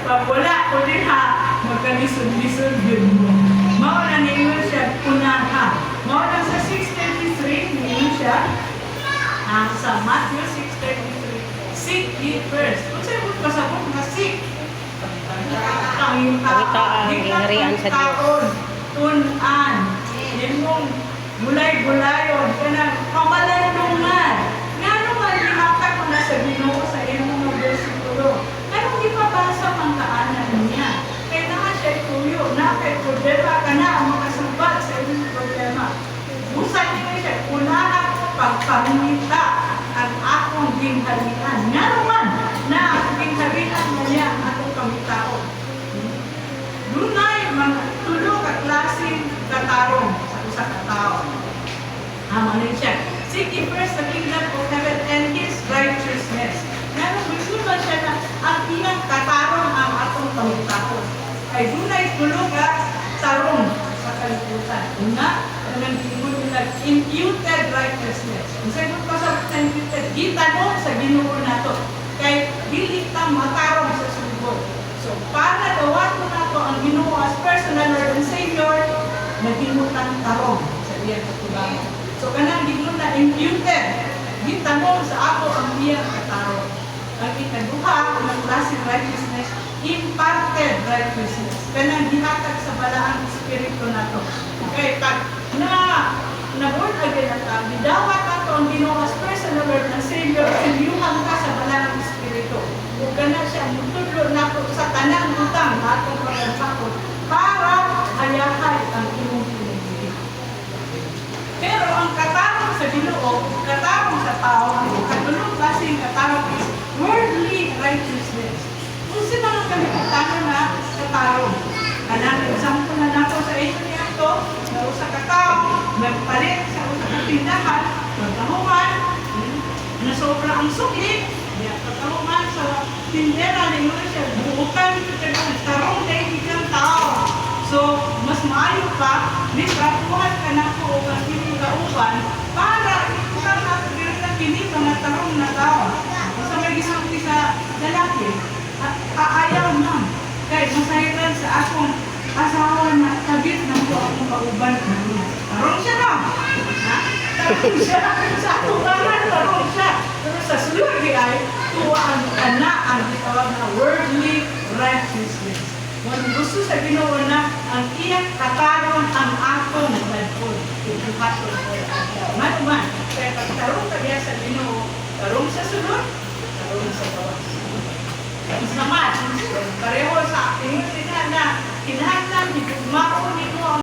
Pag wala ko din ha, magkalisod-lisod yun mo. Mauna niyo siya unaha. Mauna sa 6:33, niyo siya. Sa Matthew 6:33, seek ye first. Kung sa'yo mo pasabot na seek. Harian sa Diyos. Tunan. Yan mong gulay-gulayon. Kanang kamalandungan. Nga naman, lihatag mo na sa Ginoo sa imong mga versikulo. Anong ipabasa mang kaanan niya? Kaya na siya tuyo. Na kay problema ka na ang makasubad sa imong problema. Busan niya siya. Unahan ko pagpangita ang akong gingharian. Nga naman, na ang gingharian niya ang atong pangitao. Dunay mga tulo ka klaseng katarong sa usa ka tao. Amo siya. Seek ye first the kingdom of heaven and His righteousness. Ngayon, gusto ba siya na ang iyang katarong ang atong pangitao? Ay dunay tulo ka tarong sa kalibutan. Una, ang gingon nila imputed righteousness. Kung sa'yo pa sa imputed, gitanong sa Ginoo nato. Kay dili ta matarong sa sugod. So, para dawato nato ang Ginoo as personal Lord and Savior, naghimutan tarong sa iyang katubangan. So, kanang Ginoo na imputed, gitanong sa ako ang iyang katarong. Ang ikaduha, ang klaseng righteousness, imparted righteousness. Kanang gihatag sa balaang espiritu nato. Okay, pag na-born again at bidawat nato ang Ginoo as personal Lord and Savior, ilyuhan ka sa balaang espiritu. Kung gana siya, mutudlo nato sa tanang utang na atong pagkansakot para hayahay ang imong pinagili. Pero ang katarong sa Ginoo, katarong sa tao, ang katulong klaseng katarong is worldly righteousness. Kung sino ang kalimutan na katarong, anang example na nato sa ito niya ito, na usa ka tao, nagpalit sa usa ka tindahan, magtahuman, na sobra ang sukli, pagtahuman sa tindera, ninyo siya, buukan, tarong dahil biglang tao. So, mas maayo pa, litratuhan ka na po ang hindi kauban para ikutan natin dito na kinito na tarong na tao. So, may gisulti sa lalaki, ayaw na. Kaya masahiran sa akong asawa na tabit na po akong kauban. Tarong siya na. Tarong siya. Sa akong bahan, tarong siya. Pero sa sulod ay, tuwaan ka na ang itawag na worldly righteousness. Kung gusto sa Ginoo na ang iyang katarong ang akong ladpod. Ibuhaton ko ang manuman. Kaya pag tarong ka diya sa Ginoo, tarong sa sulod, tarong sa bawas. Mas naman, pareho sa aking na kinahanglan